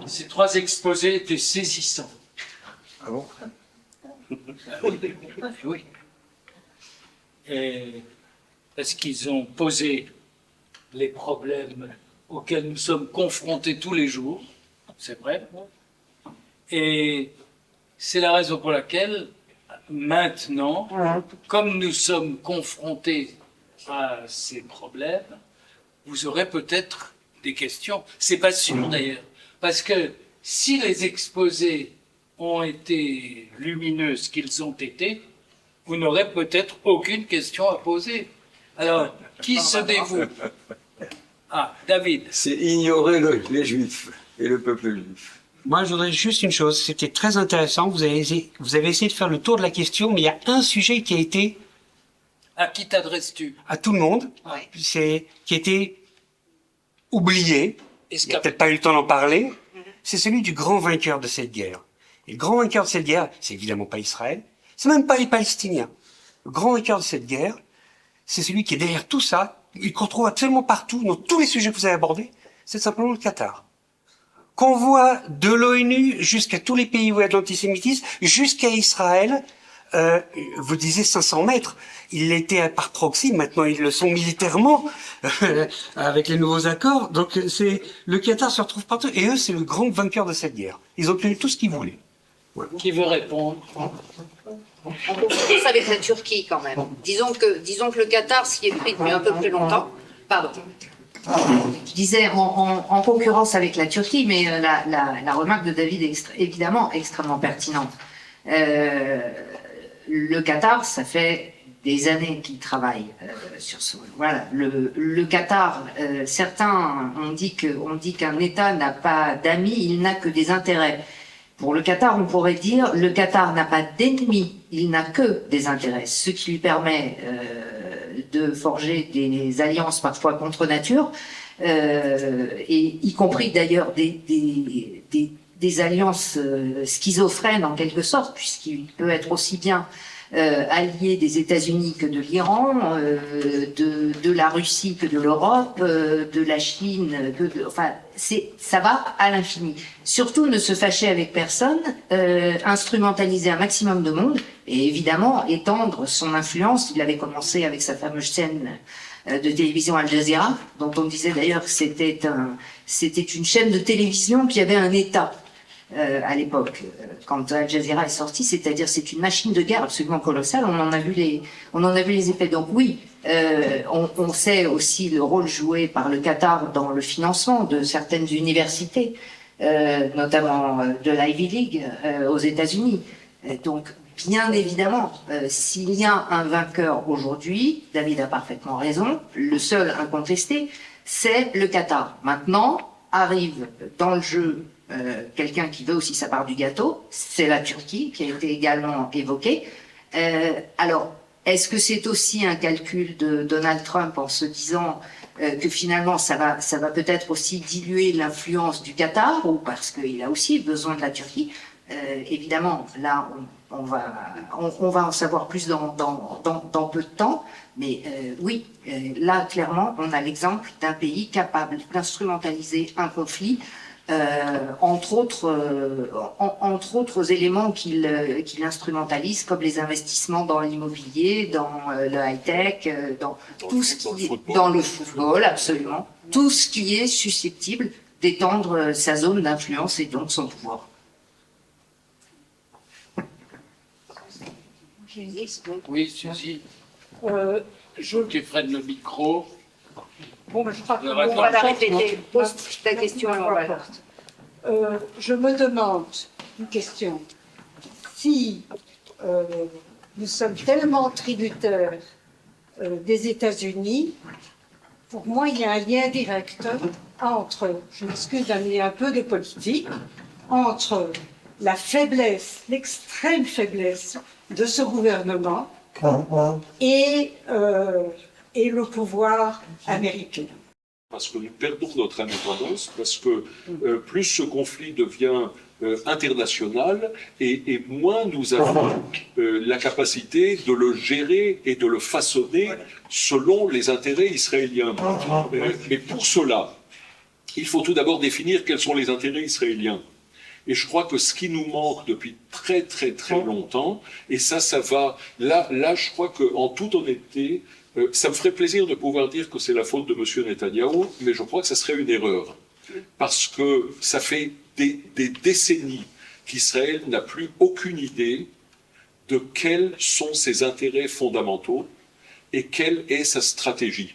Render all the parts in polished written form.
Ces trois exposés étaient saisissants. Ah bon? Oui. Et parce qu'ils ont posé les problèmes auxquels nous sommes confrontés tous les jours, c'est vrai. Et c'est la raison pour laquelle, maintenant, comme nous sommes confrontés à ces problèmes, vous aurez peut-être des questions. C'est pas sûr d'ailleurs, parce que si les exposés ont été lumineux, ce qu'ils ont été, vous n'aurez peut-être aucune question à poser. Alors, qui se dévoue? Ah, David. C'est ignorer les Juifs et le peuple juif. Moi, je voudrais juste une chose. C'était très intéressant. Vous avez essayé de faire le tour de la question, mais il y a un sujet qui a été... À qui t'adresses-tu? À tout le monde. Ouais. Qui a été oublié. Il n'y a peut-être pas eu le temps d'en parler. C'est celui du grand vainqueur de cette guerre. Et le grand vainqueur de cette guerre, c'est évidemment pas Israël. C'est même pas les Palestiniens. Le grand vainqueur de cette guerre, c'est celui qui est derrière tout ça, et qu'on trouve absolument partout, dans tous les sujets que vous avez abordés, c'est simplement le Qatar. Qu'on voit de l'ONU jusqu'à tous les pays où il y a de l'antisémitisme, jusqu'à Israël, vous disiez 500 mètres, ils l'étaient par proxy, maintenant ils le sont militairement, avec les nouveaux accords, donc le Qatar se retrouve partout, et eux c'est le grand vainqueur de cette guerre. Ils ont obtenu tout ce qu'ils voulaient. Ouais. Qui veut répondre? On commence avec la Turquie quand même. Disons que le Qatar s'y est pris depuis un peu plus longtemps. Pardon. Je disais en concurrence avec la Turquie, mais la remarque de David est évidemment extrêmement pertinente. Le Qatar, ça fait des années qu'il travaille sur ce. Voilà, le Qatar. Certains ont dit qu'un État n'a pas d'amis, il n'a que des intérêts. Pour le Qatar, on pourrait dire, le Qatar n'a pas d'ennemis, il n'a que des intérêts, ce qui lui permet de forger des alliances parfois contre nature, et y compris d'ailleurs des alliances schizophrènes en quelque sorte, puisqu'il peut être aussi bien allié des États-Unis que de l'Iran, de la Russie que de l'Europe, de la Chine, enfin, ça va à l'infini. Surtout ne se fâcher avec personne, instrumentaliser un maximum de monde, et évidemment étendre son influence. Il avait commencé avec sa fameuse chaîne de télévision Al Jazeera, dont on disait d'ailleurs que c'était une chaîne de télévision qui avait un État. À l'époque, quand Al Jazeera est sorti, c'est-à-dire c'est une machine de guerre absolument colossale. On en a vu les effets. Donc oui, on sait aussi le rôle joué par le Qatar dans le financement de certaines universités, notamment de l'Ivy League aux États-Unis. Donc bien évidemment, s'il y a un vainqueur aujourd'hui, David a parfaitement raison. Le seul incontesté, c'est le Qatar. Maintenant arrive dans le jeu quelqu'un qui veut aussi sa part du gâteau, c'est la Turquie, qui a été également évoquée. Alors, est-ce que c'est aussi un calcul de Donald Trump en se disant que finalement ça va peut-être aussi diluer l'influence du Qatar, ou parce qu'il a aussi besoin de la Turquie? Évidemment, là, on va en savoir plus dans peu de temps, mais oui, là, clairement, on a l'exemple d'un pays capable d'instrumentaliser un conflit, entre autres éléments qu'il instrumentalise, comme les investissements dans l'immobilier, dans le high-tech, dans tout ce qui est dans le football, absolument, tout ce qui est susceptible d'étendre sa zone d'influence et donc son pouvoir. Oui, Suzy. Tu freines le micro. Bon, je crois qu'on va la répéter. Pose ta question. Je me demande une question. Si nous sommes tellement tributaires des États-Unis, pour moi, il y a un lien direct entre, je m'excuse d'amener un peu de politique, entre la faiblesse, l'extrême faiblesse de ce gouvernement et le pouvoir américain. Parce que nous perdons notre indépendance, parce que plus ce conflit devient international et moins nous avons la capacité de le gérer et de le façonner selon les intérêts israéliens. Mais pour cela, il faut tout d'abord définir quels sont les intérêts israéliens. Et je crois que ce qui nous manque depuis très très très longtemps, et ça va, là je crois qu'en toute honnêteté, ça me ferait plaisir de pouvoir dire que c'est la faute de M. Netanyahou, mais je crois que ça serait une erreur. Parce que ça fait des décennies qu'Israël n'a plus aucune idée de quels sont ses intérêts fondamentaux et quelle est sa stratégie.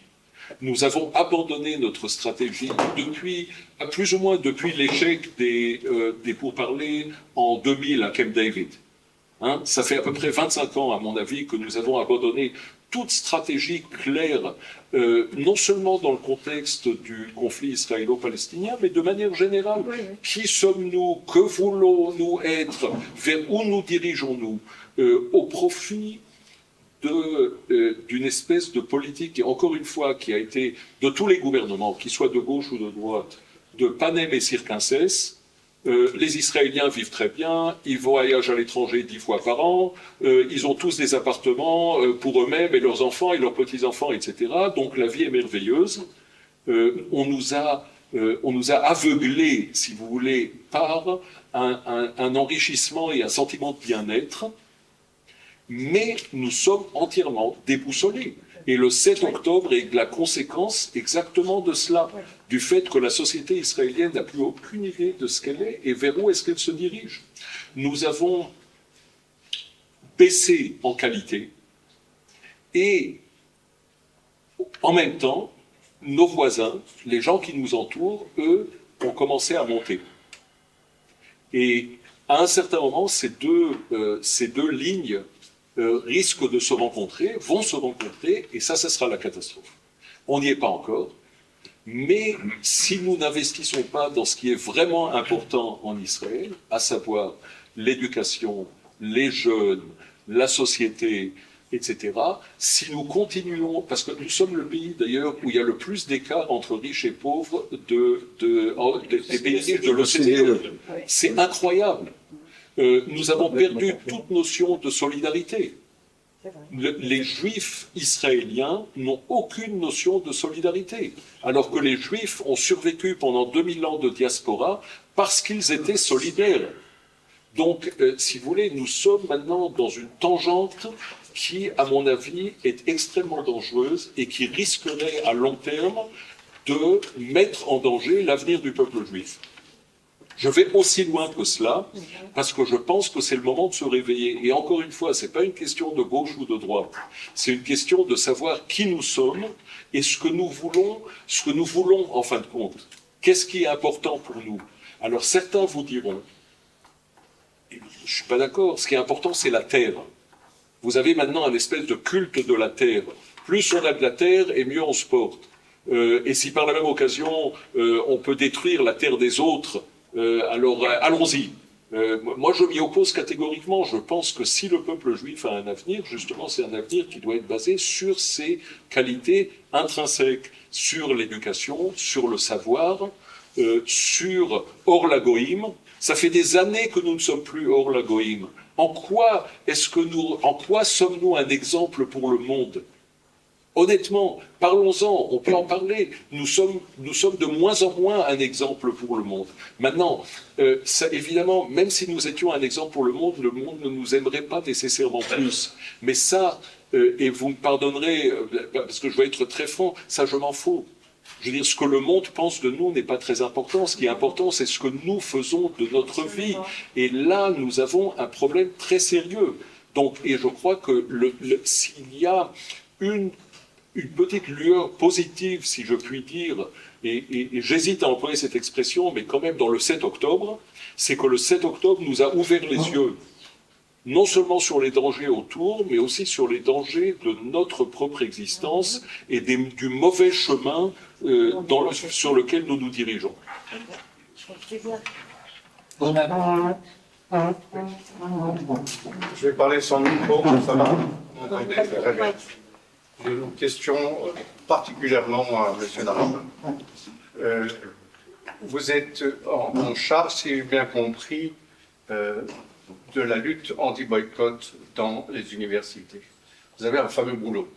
Nous avons abandonné notre stratégie depuis, plus ou moins depuis l'échec des pourparlers en 2000 à Camp David. Hein, ça fait à peu près 25 ans, à mon avis, que nous avons abandonné toute stratégie claire, non seulement dans le contexte du conflit israélo-palestinien, mais de manière générale. Oui, oui. Qui sommes-nous? Que voulons-nous être? Vers où nous dirigeons-nous? Au profit d'une espèce de politique, et encore une fois, qui a été de tous les gouvernements, qu'ils soient de gauche ou de droite, de panem et circenses. Les Israéliens vivent très bien, ils voyagent à l'étranger 10 fois par an, ils ont tous des appartements pour eux-mêmes et leurs enfants et leurs petits-enfants, etc. Donc la vie est merveilleuse. On nous a aveuglés, si vous voulez, par un enrichissement et un sentiment de bien-être, mais nous sommes entièrement déboussolés. Et le 7 octobre est la conséquence exactement de cela, du fait que la société israélienne n'a plus aucune idée de ce qu'elle est et vers où est-ce qu'elle se dirige. Nous avons baissé en qualité et en même temps, nos voisins, les gens qui nous entourent, eux, ont commencé à monter. Et à un certain moment, ces deux lignes risquent de se rencontrer, vont se rencontrer, et ça sera la catastrophe. On n'y est pas encore, mais si nous n'investissons pas dans ce qui est vraiment important en Israël, à savoir l'éducation, les jeunes, la société, etc., si nous continuons, parce que nous sommes le pays d'ailleurs où il y a le plus d'écart entre riches et pauvres des pays riches de l'OCDE. C'est incroyable. Nous avons perdu toute notion de solidarité. Les Juifs israéliens n'ont aucune notion de solidarité, alors que les Juifs ont survécu pendant 2000 ans de diaspora parce qu'ils étaient solidaires. Donc, si vous voulez, nous sommes maintenant dans une tangente qui, à mon avis, est extrêmement dangereuse et qui risquerait à long terme de mettre en danger l'avenir du peuple juif. Je vais aussi loin que cela, parce que je pense que c'est le moment de se réveiller. Et encore une fois, ce n'est pas une question de gauche ou de droite. C'est une question de savoir qui nous sommes et ce que nous voulons en fin de compte. Qu'est-ce qui est important pour nous? Alors certains vous diront, je ne suis pas d'accord, ce qui est important c'est la terre. Vous avez maintenant un espèce de culte de la terre. Plus on a de la terre et mieux on se porte. Et si par la même occasion on peut détruire la terre des autres, alors allons-y. Moi je m'y oppose catégoriquement. Je pense que si le peuple juif a un avenir, justement c'est un avenir qui doit être basé sur ses qualités intrinsèques, sur l'éducation, sur le savoir, sur Or Lagoïm. Ça fait des années que nous ne sommes plus Or Lagoïm. En quoi sommes-nous un exemple pour le monde? Honnêtement, parlons-en, on peut en parler. Nous sommes de moins en moins un exemple pour le monde. Maintenant, évidemment, même si nous étions un exemple pour le monde ne nous aimerait pas nécessairement plus. Mais ça, et vous me pardonnerez, parce que je vais être très franc, ça je m'en fous. Je veux dire, ce que le monde pense de nous n'est pas très important. Ce qui est important, c'est ce que nous faisons de notre vie. Et là, nous avons un problème très sérieux. Donc, et je crois que s'il y a une petite lueur positive, si je puis dire, et j'hésite à employer cette expression, mais quand même dans le 7 octobre, c'est que le 7 octobre nous a ouvert les yeux, non seulement sur les dangers autour, mais aussi sur les dangers de notre propre existence et du mauvais chemin sur lequel nous nous dirigeons. Je vais parler sans micro, ça va? J'ai une question particulièrement à M. Naraman. Vous êtes en charge, si j'ai bien compris, de la lutte anti-boycott dans les universités. Vous avez un fameux boulot.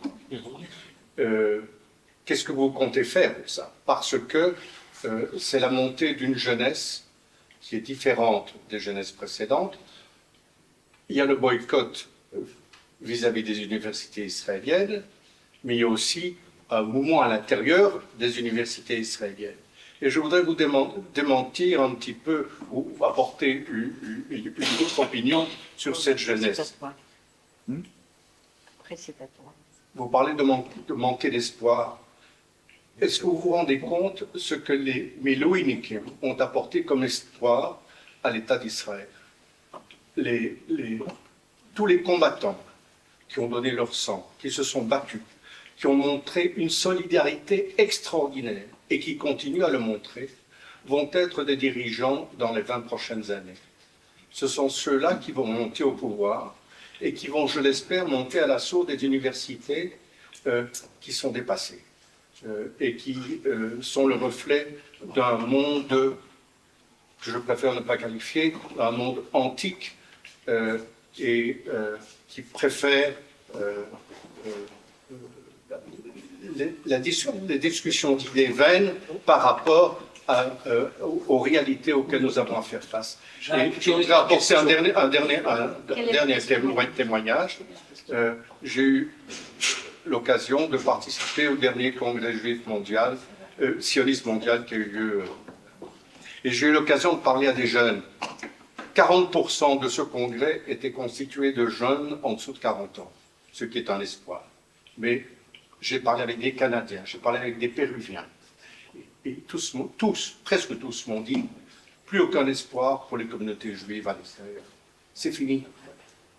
Qu'est-ce que vous comptez faire pour ça? Parce que c'est la montée d'une jeunesse qui est différente des jeunesses précédentes. Il y a le boycott vis-à-vis des universités israéliennes, mais il y a aussi un mouvement à l'intérieur des universités israéliennes. Et je voudrais vous démentir un petit peu ou apporter une autre opinion sur cette jeunesse. Vous parlez de manquer d'espoir. Est-ce que vous vous rendez compte ce que les Miloïnikim ont apporté comme espoir à l'État d'Israël? Tous les combattants qui ont donné leur sang, qui se sont battus, qui ont montré une solidarité extraordinaire et qui continuent à le montrer, vont être des dirigeants dans les 20 prochaines années. Ce sont ceux-là qui vont monter au pouvoir et qui vont, je l'espère, monter à l'assaut des universités qui sont dépassées et qui sont le reflet d'un monde que je préfère ne pas qualifier, d'un monde antique et qui préfère les discussions d'idées vaines par rapport aux réalités auxquelles nous avons à faire face. Et je voudrais apporter un dernier témoignage. J'ai eu l'occasion de participer au dernier congrès juif mondial, sioniste mondial qui a eu lieu. Et j'ai eu l'occasion de parler à des jeunes. 40% de ce congrès était constitué de jeunes en dessous de 40 ans, ce qui est un espoir. Mais j'ai parlé avec des Canadiens, j'ai parlé avec des Péruviens. Et presque tous m'ont dit, plus aucun espoir pour les communautés juives à l'extérieur. C'est fini.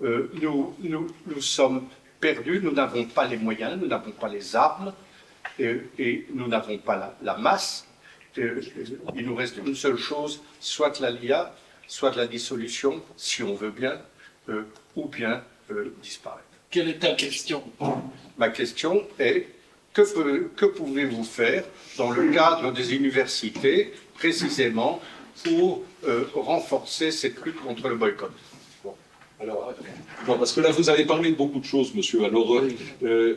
Nous sommes perdus, nous n'avons pas les moyens, nous n'avons pas les armes, et nous n'avons pas la masse. Il nous reste une seule chose, soit l'ALIA, soit la dissolution, si on veut bien, ou bien disparaître. Quelle est ta question? Ma question est, que pouvez-vous faire dans le cadre des universités, précisément, pour renforcer cette lutte contre le boycott? Alors, non, parce que là, vous avez parlé de beaucoup de choses, monsieur. Alors,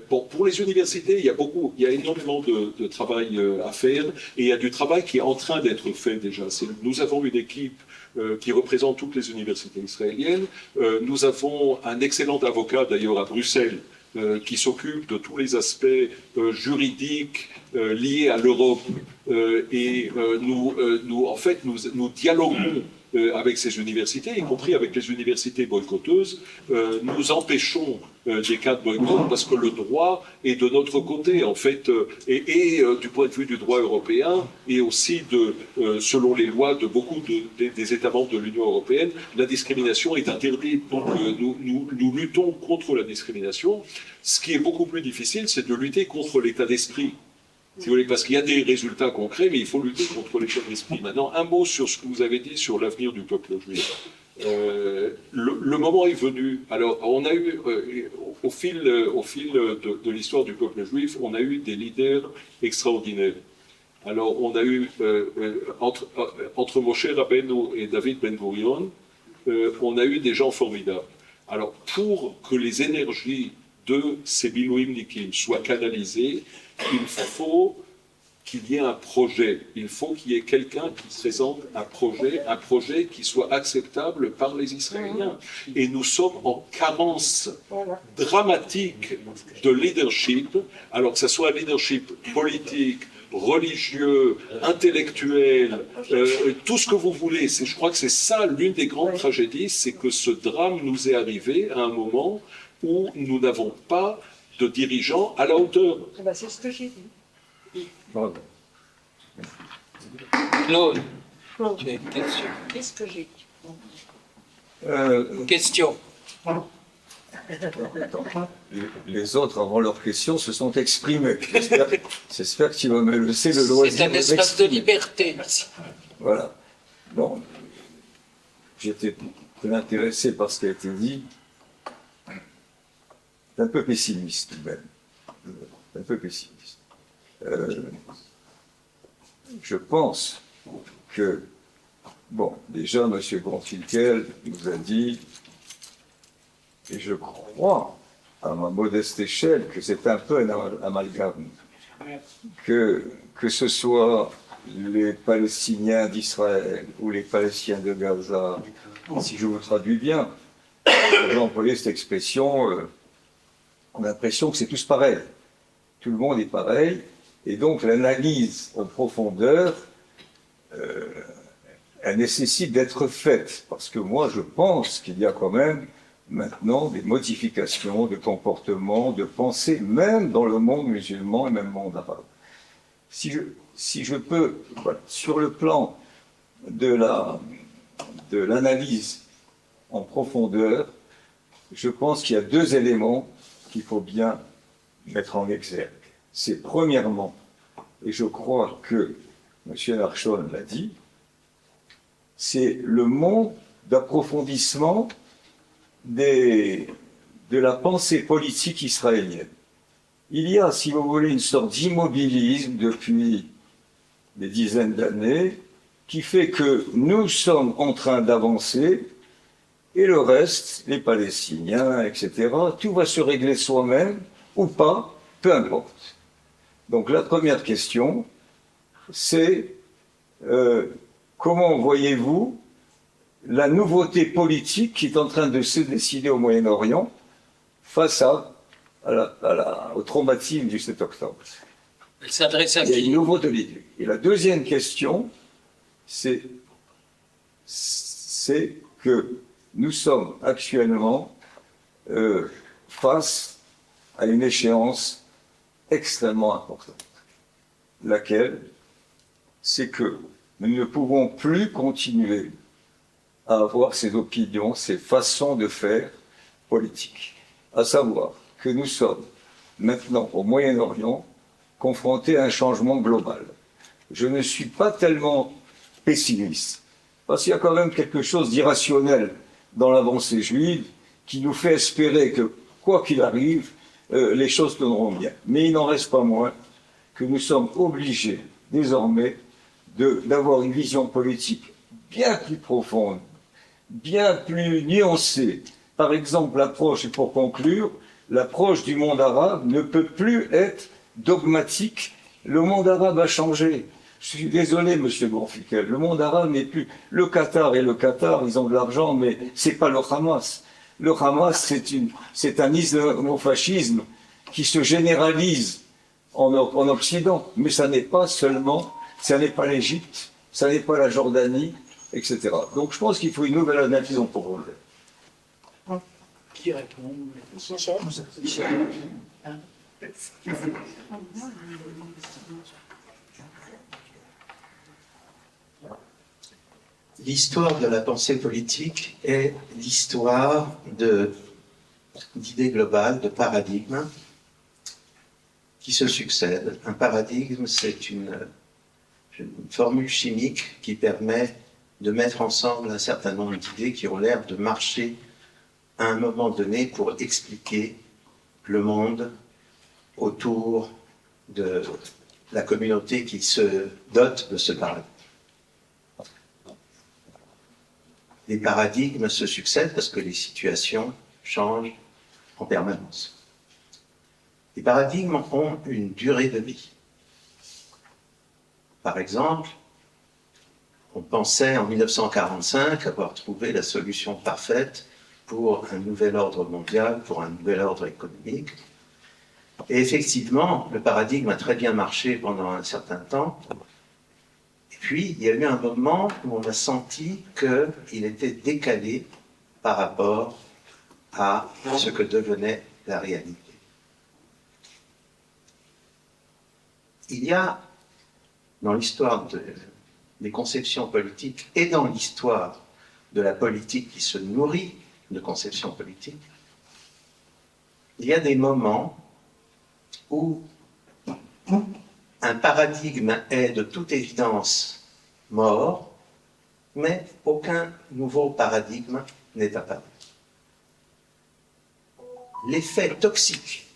bon, pour les universités, il y a énormément de travail à faire, et il y a du travail qui est en train d'être fait déjà. Nous avons une équipe qui représente toutes les universités israéliennes. Nous avons un excellent avocat, d'ailleurs, à Bruxelles, qui s'occupe de tous les aspects juridiques liés à l'Europe. Et nous dialoguons avec ces universités, y compris avec les universités boycotteuses. Nous empêchons des cas de boycott parce que le droit est de notre côté, en fait, et du point de vue du droit européen, et aussi selon les lois de beaucoup des États membres de l'Union européenne, la discrimination est interdite. Donc nous luttons contre la discrimination. Ce qui est beaucoup plus difficile, c'est de lutter contre l'état d'esprit. Si vous voulez, parce qu'il y a des résultats concrets, mais il faut lutter contre l'état d'esprit. Maintenant, un mot sur ce que vous avez dit sur l'avenir du peuple juif. Le moment est venu. Alors, on a eu, au fil de l'histoire du peuple juif, on a eu des leaders extraordinaires. Alors, on a eu, entre Moshe Rabbeinu et David Ben Gurion, on a eu des gens formidables. Alors, pour que les énergies de ces Miloïnikim soient canalisées, il faut qu'il y ait un projet. Il faut qu'il y ait quelqu'un qui présente un projet qui soit acceptable par les Israéliens. Et nous sommes en carence dramatique de leadership, alors que ce soit un leadership politique, religieux, intellectuel, tout ce que vous voulez. Je crois que c'est ça l'une des grandes tragédies, c'est que ce drame nous est arrivé à un moment où nous n'avons pas de dirigeants à la hauteur. C'est ce que j'ai dit. Pardon. Claude, tu as une question? Qu'est-ce que j'ai dit? Question. Les autres, avant leur question, se sont exprimés. J'espère que tu vas me laisser le loisir. C'est un espace de liberté ici. Voilà. Bon, j'étais très intéressé par ce qui a été dit. Un peu pessimiste tout de même. Un peu pessimiste. Je pense que, bon, déjà, M. Gonfilkel nous a dit, et je crois, à ma modeste échelle, que c'est un peu un amalgame. Que ce soit les Palestiniens d'Israël ou les Palestiniens de Gaza, si je vous traduis bien, j'ai employé cette expression, on a l'impression que c'est tous pareil. Tout le monde est pareil, et donc l'analyse en profondeur, elle nécessite d'être faite, parce que moi je pense qu'il y a quand même maintenant des modifications de comportement, de pensée, même dans le monde musulman et même le monde arabe. Si je peux, voilà, sur le plan de l'analyse en profondeur, je pense qu'il y a deux éléments qu'il faut bien mettre en exergue. C'est premièrement, et je crois que M. Narchon l'a dit, c'est le monde d'approfondissement de la pensée politique israélienne. Il y a, si vous voulez, une sorte d'immobilisme depuis des dizaines d'années qui fait que nous sommes en train d'avancer et le reste, les Palestiniens, etc., tout va se régler soi-même ou pas, peu importe. Donc la première question, c'est comment voyez-vous la nouveauté politique qui est en train de se décider au Moyen-Orient face au traumatisme du 7 octobre. Elle s'adresse à Il y a qui? une nouveauté. Et la deuxième question, c'est que nous sommes actuellement face à une échéance extrêmement importante. Laquelle, c'est que nous ne pouvons plus continuer à avoir ces opinions, ces façons de faire politique. À savoir que nous sommes maintenant au Moyen-Orient confrontés à un changement global. Je ne suis pas tellement pessimiste, parce qu'il y a quand même quelque chose d'irrationnel dans l'avancée juive qui nous fait espérer que, quoi qu'il arrive, les choses tourneront bien. Mais il n'en reste pas moins que nous sommes obligés, désormais, d'avoir une vision politique bien plus profonde, bien plus nuancée. Par exemple, l'approche, et pour conclure, l'approche du monde arabe ne peut plus être dogmatique. Le monde arabe a changé. Je suis désolé, monsieur Bonfiquel, le monde arabe n'est plus... Le Qatar et le Qatar, ils ont de l'argent, mais c'est pas le Hamas. Le Hamas, c'est un islamofascisme qui se généralise en Occident. Mais ça n'est pas seulement, ça n'est pas l'Égypte, ça n'est pas la Jordanie, etc. Donc je pense qu'il faut une nouvelle analyse en profondeur. Qui répond? L'histoire de la pensée politique est l'histoire d'idées globales, de paradigmes qui se succèdent. Un paradigme, c'est une formule chimique qui permet de mettre ensemble un certain nombre d'idées qui ont l'air de marcher à un moment donné pour expliquer le monde autour de la communauté qui se dote de ce paradigme. Les paradigmes se succèdent parce que les situations changent en permanence. Les paradigmes ont une durée de vie. Par exemple, on pensait en 1945 avoir trouvé la solution parfaite pour un nouvel ordre mondial, pour un nouvel ordre économique. Et effectivement, le paradigme a très bien marché pendant un certain temps. Et puis, il y a eu un moment où on a senti qu'il était décalé par rapport à ce que devenait la réalité. Il y a, dans l'histoire des conceptions politiques et dans l'histoire de la politique qui se nourrit de conceptions politiques, il y a des moments où un paradigme est de toute évidence mort, mais aucun nouveau paradigme n'est apparu. L'effet toxique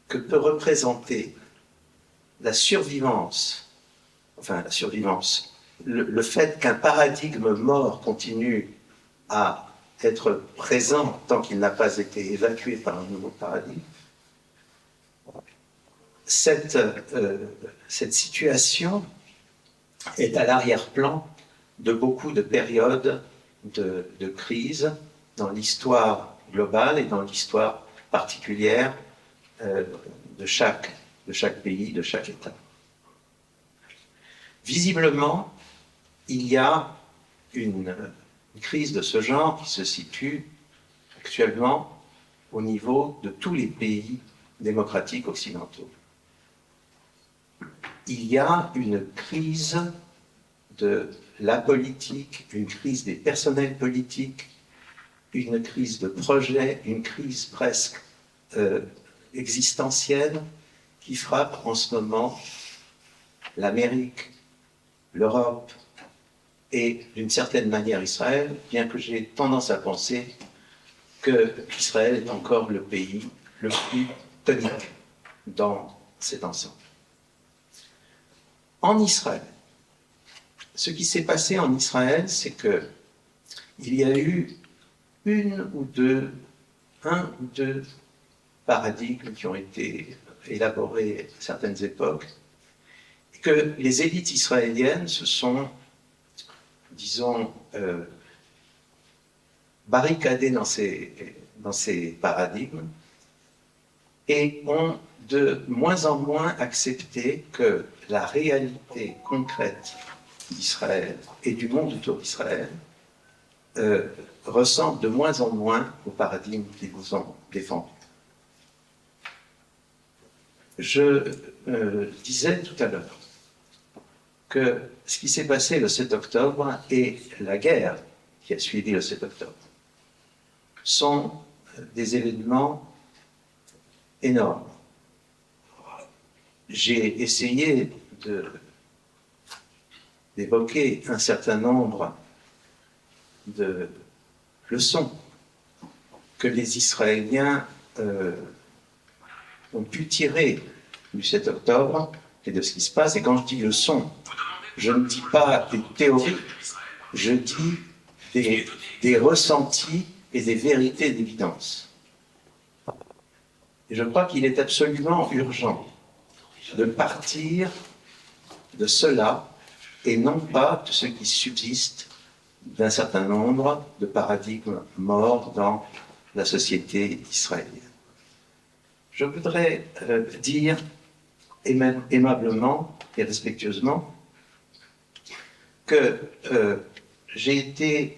que peut représenter la survivance, le fait qu'un paradigme mort continue à être présent tant qu'il n'a pas été évacué par un nouveau paradigme, cette situation est à l'arrière-plan de beaucoup de périodes de crise dans l'histoire globale et dans l'histoire particulière de chaque pays, de chaque État. Visiblement, il y a une crise de ce genre qui se situe actuellement au niveau de tous les pays démocratiques occidentaux. Il y a une crise de la politique, une crise des personnels politiques, une crise de projet, une crise presque existentielle qui frappe en ce moment l'Amérique, l'Europe et d'une certaine manière Israël, bien que j'ai tendance à penser que Israël est encore le pays le plus tonique dans cet ensemble. En Israël, ce qui s'est passé en Israël, c'est que il y a eu un ou deux paradigmes qui ont été élaborés à certaines époques, et que les élites israéliennes se sont, disons, barricadées dans ces paradigmes et ont de moins en moins accepté que la réalité concrète d'Israël et du monde autour d'Israël ressemble de moins en moins au paradigme qu'ils vous ont défendu. Je disais tout à l'heure que ce qui s'est passé le 7 octobre et la guerre qui a suivi le 7 octobre sont des événements énormes. J'ai essayé d'évoquer un certain nombre de leçons que les Israéliens ont pu tirer du 7 octobre et de ce qui se passe. Et quand je dis leçons, je ne dis pas des théories, je dis des ressentis et des vérités d'évidence. Et je crois qu'il est absolument urgent de partir de cela et non pas de ce qui subsiste d'un certain nombre de paradigmes morts dans la société israélienne. Je voudrais dire aimablement et respectueusement que j'ai été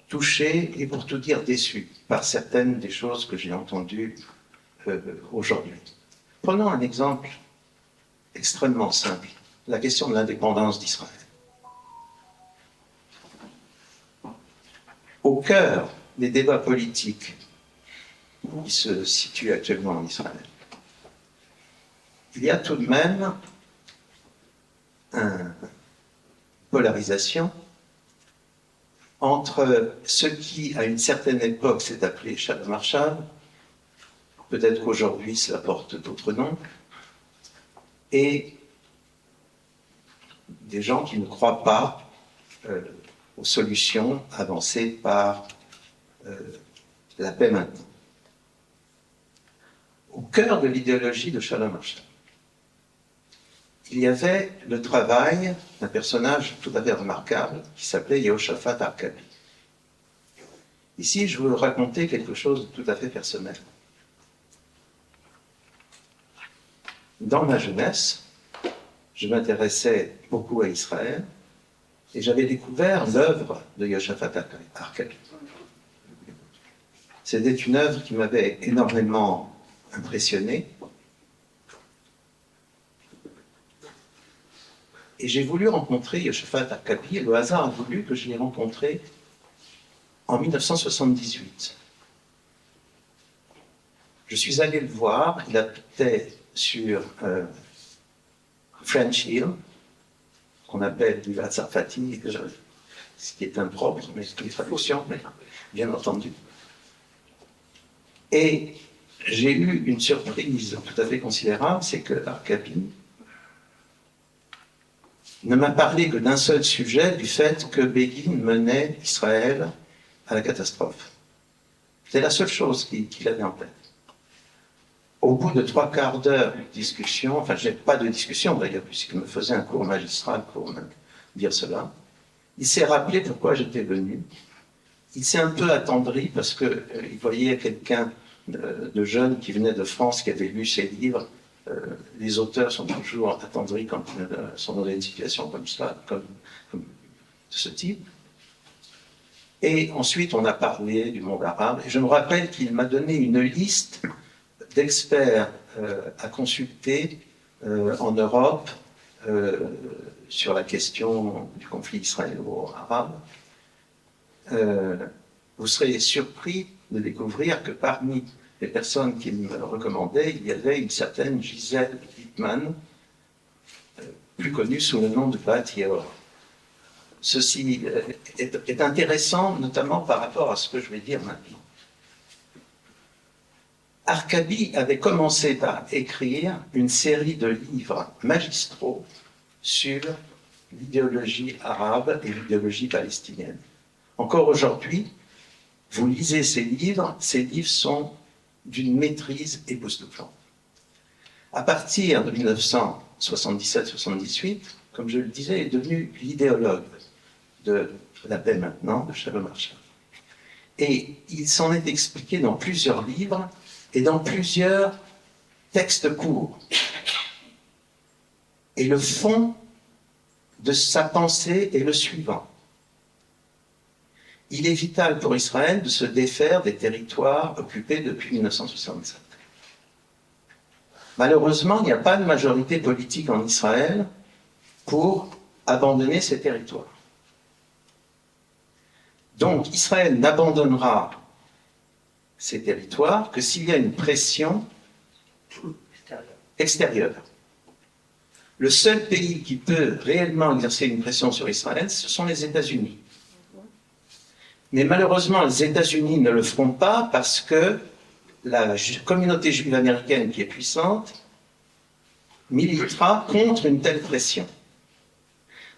touché et pour tout dire déçu par certaines des choses que j'ai entendues aujourd'hui. Prenons un exemple extrêmement simple, la question de l'indépendance d'Israël. Au cœur des débats politiques qui se situent actuellement en Israël, il y a tout de même une polarisation entre ce qui, à une certaine époque, s'est appelé Shalom Archav, peut-être qu'aujourd'hui cela porte d'autres noms, et des gens qui ne croient pas aux solutions avancées par la paix maintenant. Au cœur de l'idéologie de Shalom Archav, il y avait le travail d'un personnage tout à fait remarquable qui s'appelait Yehoshaphat Arkabi. Ici, je veux vous raconter quelque chose de tout à fait personnel. Dans ma jeunesse, je m'intéressais beaucoup à Israël et j'avais découvert l'œuvre de Yehoshaphat Arkabi. C'était une œuvre qui m'avait énormément impressionné. Et j'ai voulu rencontrer Yehoshaphat Arkabi, et le hasard a voulu que je l'ai rencontré en 1978. Je suis allé le voir, il habitait sur French Hill, qu'on appelle du Tsarfati, ce qui est impropre, mais ce qui est traduction, mais bien entendu. Et j'ai eu une surprise tout à fait considérable, c'est que Arkabi ne m'a parlé que d'un seul sujet, du fait que Begin menait Israël à la catastrophe. C'est la seule chose qu'il avait en tête. au bout de 3/4 d'heure de discussion, enfin, je n'ai pas de discussion d'ailleurs, puisqu'il me faisait un cours magistral pour me dire cela, il s'est rappelé pourquoi j'étais venu. Il s'est un peu attendri parce qu'il voyait quelqu'un de jeune qui venait de France, qui avait lu ses livres. Les auteurs sont toujours attendris quand ils sont dans une situation comme ça, comme de ce type. Et ensuite, on a parlé du monde arabe. Et je me rappelle qu'il m'a donné une liste d'experts à consulter en Europe sur la question du conflit israélo-arabe. Vous serez surpris de découvrir que parmi les personnes qui me recommandaient, il y avait une certaine Gisèle Wittmann, plus connue sous le nom de Bat Yeor. Ceci est intéressant, notamment par rapport à ce que je vais dire maintenant. Arkabi avait commencé par écrire une série de livres magistraux sur l'idéologie arabe et l'idéologie palestinienne. Encore aujourd'hui, vous lisez ces livres sont d'une maîtrise époustouflante. À partir de 1977-78, comme je le disais, il est devenu l'idéologue de la paix maintenant, de Shalom Arshad. Et il s'en est expliqué dans plusieurs livres et dans plusieurs textes courts. Et le fond de sa pensée est le suivant. Il est vital pour Israël de se défaire des territoires occupés depuis 1967. Malheureusement, il n'y a pas de majorité politique en Israël pour abandonner ces territoires. Donc, Israël n'abandonnera ces territoires que s'il y a une pression extérieure. Le seul pays qui peut réellement exercer une pression sur Israël, ce sont les États-Unis. Mais malheureusement, les États-Unis ne le feront pas parce que la communauté juive américaine, qui est puissante, militera contre une telle pression.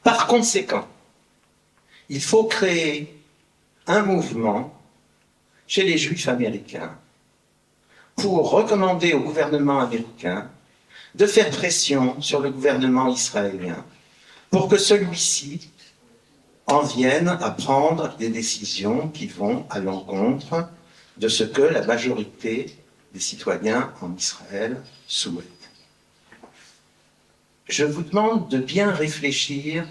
Par conséquent, il faut créer un mouvement chez les Juifs américains pour recommander au gouvernement américain de faire pression sur le gouvernement israélien pour que celui-ci en vienne à prendre des décisions qui vont à l'encontre de ce que la majorité des citoyens en Israël souhaitent. Je vous demande de bien réfléchir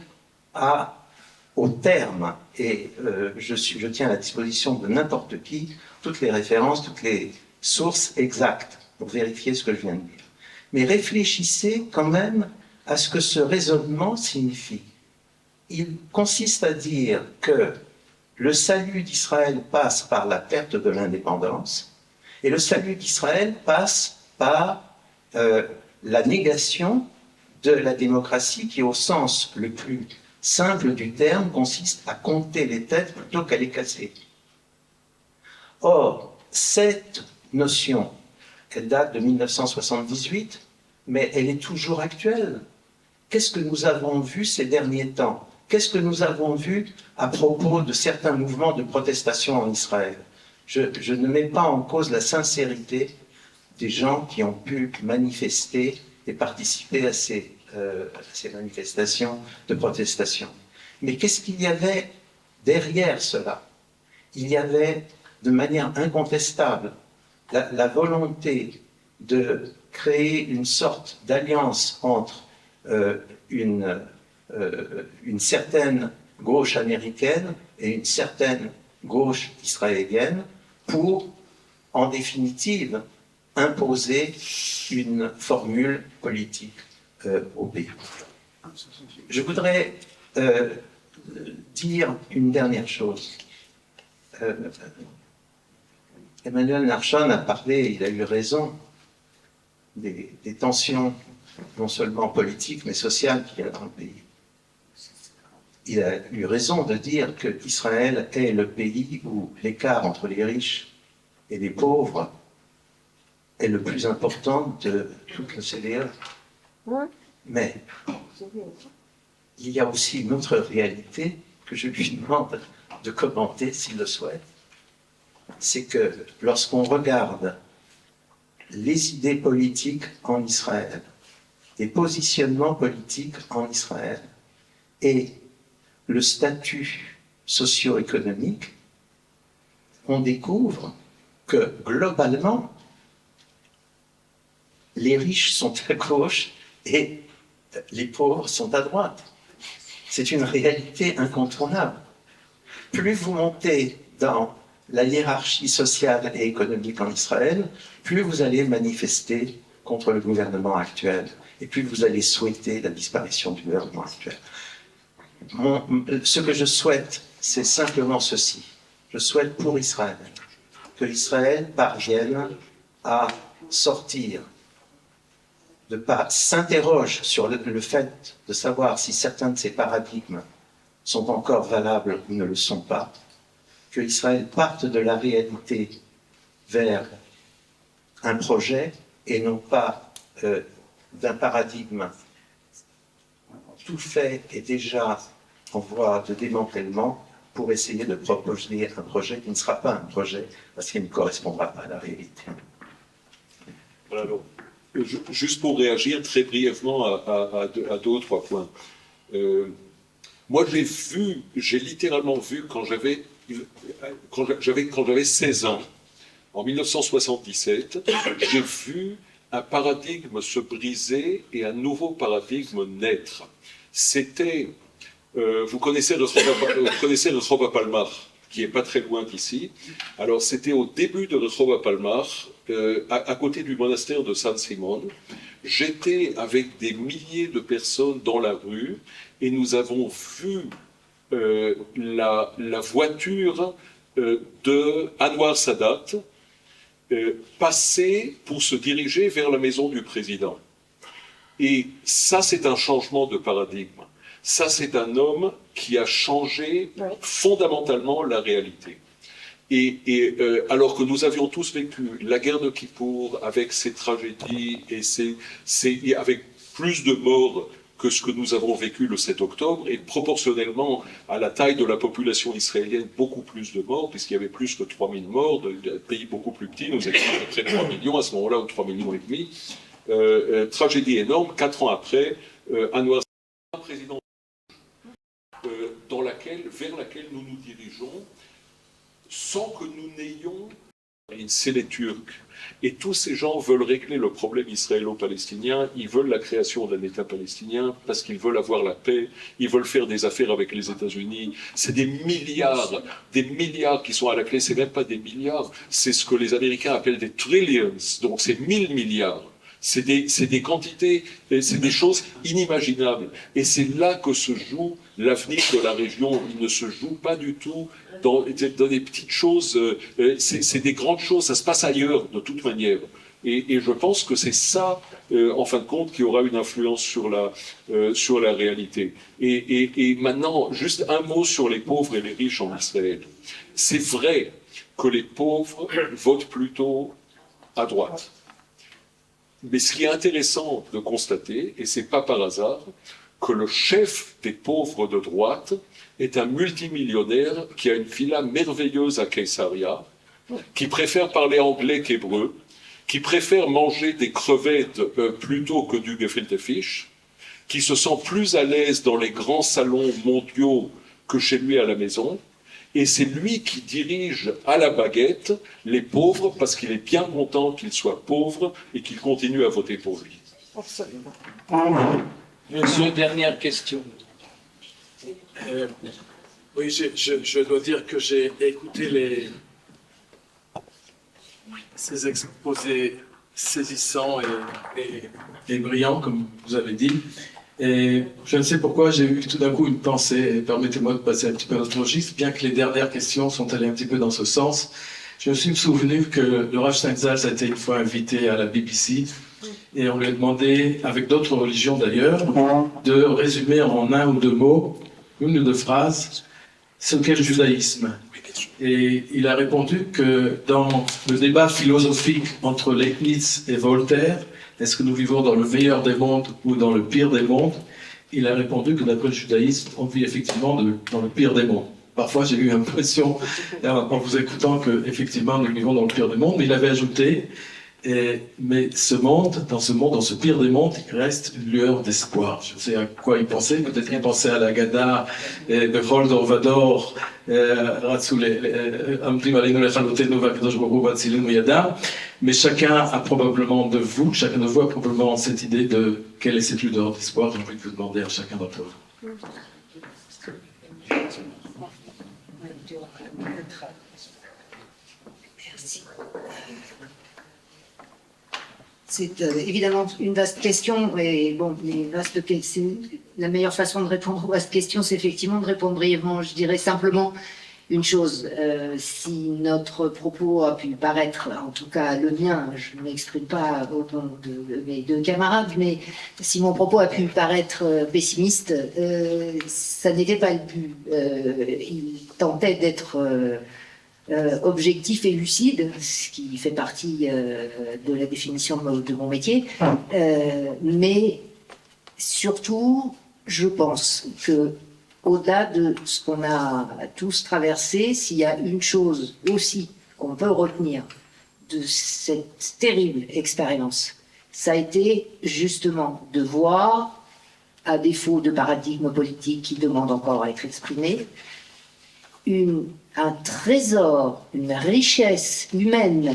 aux termes, et je tiens à la disposition de n'importe qui toutes les références, toutes les sources exactes pour vérifier ce que je viens de dire. Mais réfléchissez quand même à ce que ce raisonnement signifie. Il consiste à dire que le salut d'Israël passe par la perte de l'indépendance, et le salut d'Israël passe par la négation de la démocratie qui, au sens le plus simple du terme, consiste à compter les têtes plutôt qu'à les casser. Or, cette notion, elle date de 1978, mais elle est toujours actuelle. Qu'est-ce que nous avons vu ces derniers temps? Qu'est-ce que nous avons vu à propos de certains mouvements de protestation en Israël? Je ne mets pas en cause la sincérité des gens qui ont pu manifester et participer à ces manifestations de protestation. Mais qu'est-ce qu'il y avait derrière cela? Il y avait, de manière incontestable, la volonté de créer une sorte d'alliance entre une certaine gauche américaine et une certaine gauche israélienne pour, en définitive, imposer une formule politique au pays. Je voudrais dire une dernière chose. Emmanuel Narshon a parlé, il a eu raison, des tensions non seulement politiques mais sociales qu'il y a dans le pays. Il a eu raison de dire qu'Israël est le pays où l'écart entre les riches et les pauvres est le plus important de toute la CDE. Mais il y a aussi une autre réalité que je lui demande de commenter s'il le souhaite. C'est que lorsqu'on regarde les idées politiques en Israël, des positionnements politiques en Israël et le statut socio-économique, on découvre que globalement, les riches sont à gauche et les pauvres sont à droite. C'est une réalité incontournable. Plus vous montez dans la hiérarchie sociale et économique en Israël, plus vous allez manifester contre le gouvernement actuel et plus vous allez souhaiter la disparition du gouvernement actuel. Ce que je souhaite, c'est simplement ceci. Je souhaite pour Israël que Israël parvienne à sortir, s'interroge sur le fait de savoir si certains de ces paradigmes sont encore valables ou ne le sont pas, que Israël parte de la réalité vers un projet et non pas d'un paradigme tout fait et déjà en voie de démantèlement pour essayer de proposer un projet qui ne sera pas un projet parce qu'il ne correspondra pas à la réalité. Voilà, donc, juste pour réagir très brièvement à deux ou trois points. Moi, j'ai littéralement vu quand j'avais 16 ans, en 1977, j'ai vu un paradigme se briser et un nouveau paradigme naître. C'était, vous connaissez le Rehov Palmar, qui est pas très loin d'ici. Alors, c'était au début de Rehov Palmar, à côté du monastère de San Simon. J'étais avec des milliers de personnes dans la rue et nous avons vu la voiture de Anwar Sadat passer pour se diriger vers la maison du président. Et ça, c'est un changement de paradigme. Ça, c'est un homme qui a changé fondamentalement la réalité. Alors que nous avions tous vécu la guerre de Kippour avec ses tragédies et avec plus de morts que ce que nous avons vécu le 7 octobre, et proportionnellement à la taille de la population israélienne, beaucoup plus de morts, puisqu'il y avait plus que 3 000 morts, d'un pays beaucoup plus petit, nous étions à peu près 3 millions à ce moment-là, ou 3 millions et demi. Tragédie énorme, 4 ans après, Anwar Sadat, président vers laquelle nous nous dirigeons, sans que nous n'ayons... C'est les Turcs. Et tous ces gens veulent régler le problème israélo-palestinien, ils veulent la création d'un État palestinien parce qu'ils veulent avoir la paix, ils veulent faire des affaires avec les États-Unis. C'est des milliards qui sont à la clé, c'est même pas des milliards, c'est ce que les Américains appellent des trillions, donc c'est 1000 milliards. C'est des quantités, c'est des choses inimaginables. Et c'est là que se joue l'avenir de la région. Il ne se joue pas du tout dans des petites choses. C'est des grandes choses. Ça se passe ailleurs, de toute manière. Et je pense que c'est ça, en fin de compte, qui aura une influence sur la réalité. Et maintenant, juste un mot sur les pauvres et les riches en Israël. C'est vrai que les pauvres votent plutôt à droite. Mais ce qui est intéressant de constater, et c'est pas par hasard, que le chef des pauvres de droite est un multimillionnaire qui a une villa merveilleuse à Caesarea, qui préfère parler anglais qu'hébreu, qui préfère manger des crevettes plutôt que du gefilte fish, qui se sent plus à l'aise dans les grands salons mondiaux que chez lui à la maison, et c'est lui qui dirige à la baguette les pauvres parce qu'il est bien content qu'ils soient pauvres et qu'ils continuent à voter pour lui. Absolument. Monsieur, dernière question. Oui, je dois dire que j'ai écouté ces exposés saisissants et brillants, comme vous avez dit. Et je ne sais pourquoi, j'ai eu tout d'un coup une pensée, et permettez-moi de passer un petit peu à notre registre, bien que les dernières questions sont allées un petit peu dans ce sens. Je me suis souvenu que le Rav Steinsaltz a été une fois invité à la BBC, et on lui a demandé, avec d'autres religions d'ailleurs, de résumer en un ou deux mots, une ou deux phrases, ce qu'est le judaïsme. Et il a répondu que dans le débat philosophique entre Leibniz et Voltaire, est-ce que nous vivons dans le meilleur des mondes ou dans le pire des mondes? Il a répondu que d'après le judaïsme, on vit effectivement dans le pire des mondes. Parfois, j'ai eu l'impression, en vous écoutant, qu'effectivement, nous vivons dans le pire des mondes. Mais il avait ajouté, Mais dans ce pire des mondes, il reste une lueur d'espoir. Je sais à quoi il pensait. Peut-être qu'il pensait à la Gada, Bechol Dor Vador, Amrim Aleinu Lechalotenu V'Akadosh Baruch Hu Batzilenu Yada. Mais chacun a probablement de vous, chacun de vous a probablement cette idée de quelle est cette lueur d'espoir. J'ai envie de vous demander à chacun d'entre vous. Merci. C'est évidemment une vaste question, et bon, la meilleure façon de répondre aux vastes questions, c'est effectivement de répondre brièvement. Je dirais simplement une chose, si notre propos a pu paraître, en tout cas le mien, je ne m'exprime pas au nom de mes deux camarades, mais si mon propos a pu paraître pessimiste, ça n'était pas le but. Il tentait d'être objectif et lucide, ce qui fait partie de la définition de mon métier, mais surtout, je pense que au-delà de ce qu'on a tous traversé, s'il y a une chose aussi qu'on peut retenir de cette terrible expérience, ça a été justement de voir, à défaut de paradigme politique qui demande encore à être exprimé, un trésor, une richesse humaine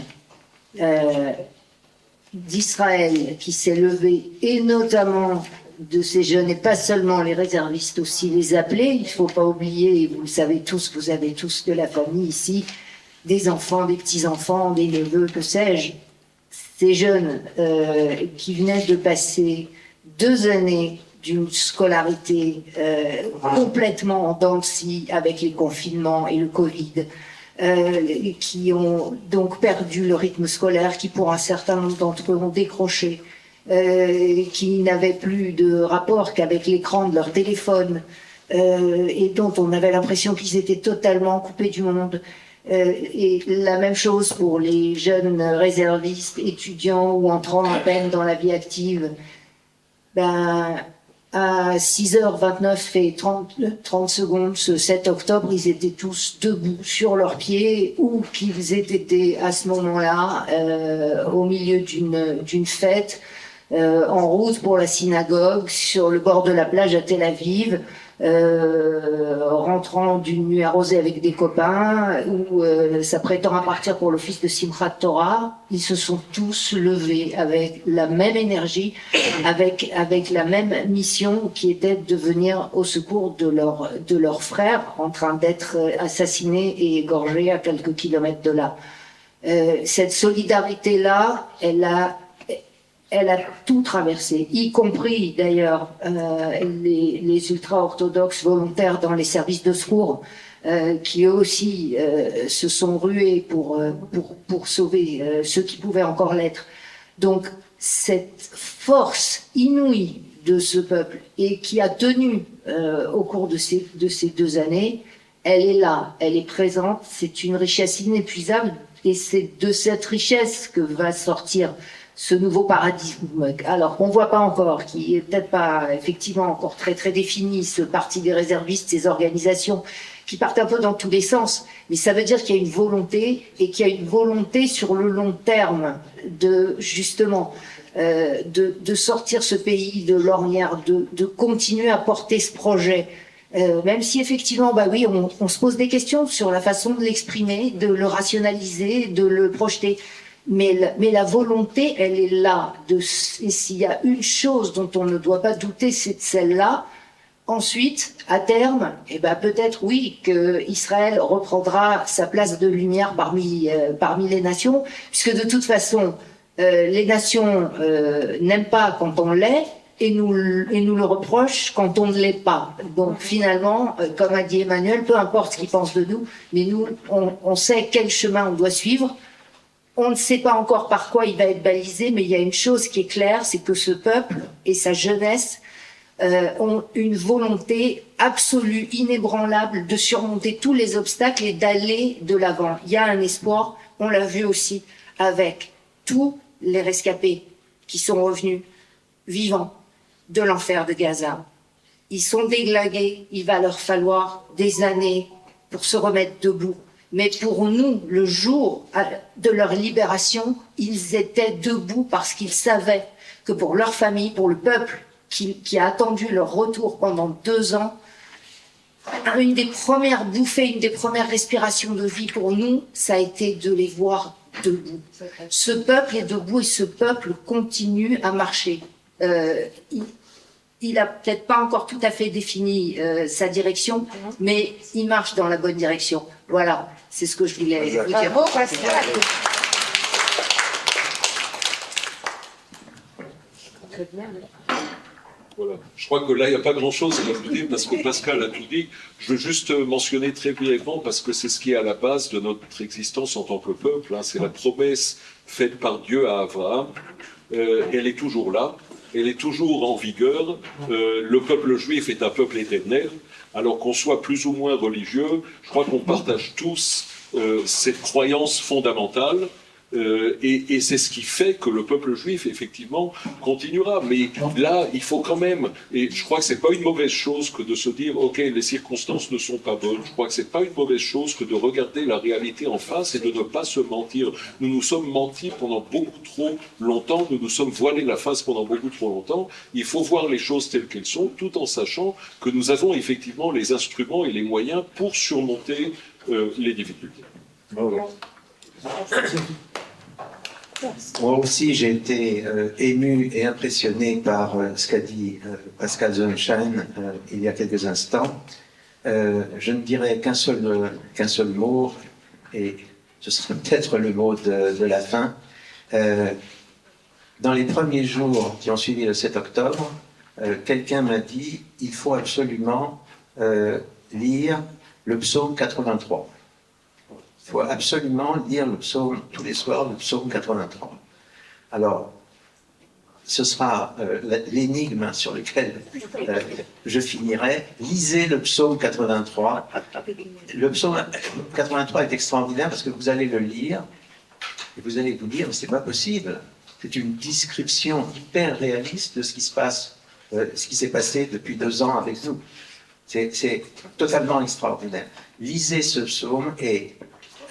d'Israël qui s'est levée, et notamment de ces jeunes, et pas seulement les réservistes, aussi les appelés. Il ne faut pas oublier, vous le savez tous, vous avez tous de la famille ici, des enfants, des petits-enfants, des neveux, que sais-je. Ces jeunes qui venaient de passer 2 années d'une scolarité complètement en dents de scie avec les confinements et le Covid, qui ont donc perdu le rythme scolaire, qui pour un certain nombre d'entre eux ont décroché, qui n'avaient plus de rapport qu'avec l'écran de leur téléphone, et dont on avait l'impression qu'ils étaient totalement coupés du monde. Et la même chose pour les jeunes réservistes, étudiants ou entrant à peine dans la vie active. À 6h29 et 30 secondes, ce 7 octobre, ils étaient tous debout sur leurs pieds, ou qu'ils aient été à ce moment-là au milieu d'une fête, en route pour la synagogue, sur le bord de la plage à Tel Aviv, rentrant d'une nuit arrosée avec des copains, ou s'apprêtant à partir pour l'office de Simchat Torah. Ils se sont tous levés avec la même énergie, avec la même mission, qui était de venir au secours de leurs frères en train d'être assassinés et égorgés à quelques kilomètres de là. Cette solidarité-là, elle a tout traversé, y compris d'ailleurs les ultra-orthodoxes volontaires dans les services de secours, qui eux aussi se sont rués pour sauver ceux qui pouvaient encore l'être. Donc cette force inouïe de ce peuple, et qui a tenu au cours de ces 2 années, elle est là, elle est présente, c'est une richesse inépuisable, et c'est de cette richesse que va sortir ce nouveau paradigme, alors qu'on voit pas encore, qui est peut-être pas effectivement encore très très défini, ce parti des réservistes, ces organisations qui partent un peu dans tous les sens, mais ça veut dire qu'il y a une volonté, et qu'il y a une volonté sur le long terme de justement de sortir ce pays de l'ornière, de continuer à porter ce projet. Même si effectivement, oui, on se pose des questions sur la façon de l'exprimer, de le rationaliser, de le projeter. Mais la volonté, elle est là. Et s'il y a une chose dont on ne doit pas douter, c'est celle-là. Ensuite, à terme, peut-être oui, que Israël reprendra sa place de lumière parmi les nations, puisque de toute façon, les nations n'aiment pas quand on l'est, et nous le reprochent quand on ne l'est pas. Donc finalement, comme a dit Emmanuel, peu importe ce qu'ils pensent de nous, mais nous, on sait quel chemin on doit suivre. On ne sait pas encore par quoi il va être balisé, mais il y a une chose qui est claire, c'est que ce peuple et sa jeunesse ont une volonté absolue, inébranlable, de surmonter tous les obstacles et d'aller de l'avant. Il y a un espoir, on l'a vu aussi avec tous les rescapés qui sont revenus vivants de l'enfer de Gaza. Ils sont déglingués, il va leur falloir des années pour se remettre debout. Mais pour nous, le jour de leur libération, ils étaient debout parce qu'ils savaient que pour leur famille, pour le peuple qui a attendu leur retour pendant 2 ans, une des premières bouffées, une des premières respirations de vie pour nous, ça a été de les voir debout. Ce peuple est debout et ce peuple continue à marcher. Il a peut-être pas encore tout à fait défini sa direction, mais il marche dans la bonne direction. Voilà, c'est ce que je voulais vous dire. Bravo, Pascal. Voilà. Je crois que là, il n'y a pas grand-chose à ajouter parce que Pascal a tout dit. Je veux juste mentionner très brièvement, parce que c'est ce qui est à la base de notre existence en tant que peuple. Hein. C'est la promesse faite par Dieu à Abraham. Elle est toujours là. Elle est toujours en vigueur. Le peuple juif est un peuple éternel. Alors qu'on soit plus ou moins religieux, je crois qu'on partage tous cette croyance fondamentale. Et c'est ce qui fait que le peuple juif, effectivement, continuera. Mais là, il faut quand même, et je crois que c'est pas une mauvaise chose que de se dire, ok, les circonstances ne sont pas bonnes. Je crois que c'est pas une mauvaise chose que de regarder la réalité en face et de ne pas se mentir. Nous nous sommes mentis pendant beaucoup trop longtemps. Nous nous sommes voilés la face pendant beaucoup trop longtemps. Il faut voir les choses telles qu'elles sont, tout en sachant que nous avons effectivement les instruments et les moyens pour surmonter les difficultés. Moi aussi, j'ai été ému et impressionné par ce qu'a dit Pascal Sonnenschein il y a quelques instants. Je ne dirais qu'un seul mot, et ce sera peut-être le mot de la fin. Dans les premiers jours qui ont suivi le 7 octobre, quelqu'un m'a dit il faut absolument lire le psaume 83. Il faut absolument lire le psaume tous les soirs, le psaume 83. Alors, ce sera l'énigme sur lequel je finirai. Lisez le psaume 83. Le psaume 83 est extraordinaire parce que vous allez le lire et vous allez vous dire, mais c'est pas possible. C'est une description hyper réaliste de ce qui se passe, ce qui s'est passé depuis 2 ans avec nous. C'est totalement extraordinaire. Lisez ce psaume et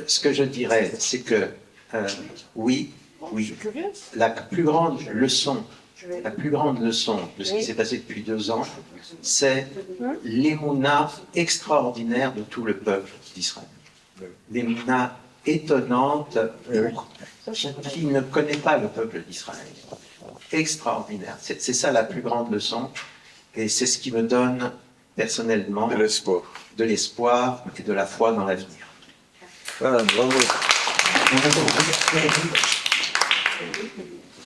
ce que je dirais, c'est que oui, la plus grande leçon de ce qui s'est passé depuis 2 ans, c'est l'émouna extraordinaire de tout le peuple d'Israël. L'émouna étonnante qui ne connaît pas le peuple d'Israël. Extraordinaire. C'est ça la plus grande leçon, et c'est ce qui me donne personnellement de l'espoir et de la foi dans l'avenir. Voilà, bravo.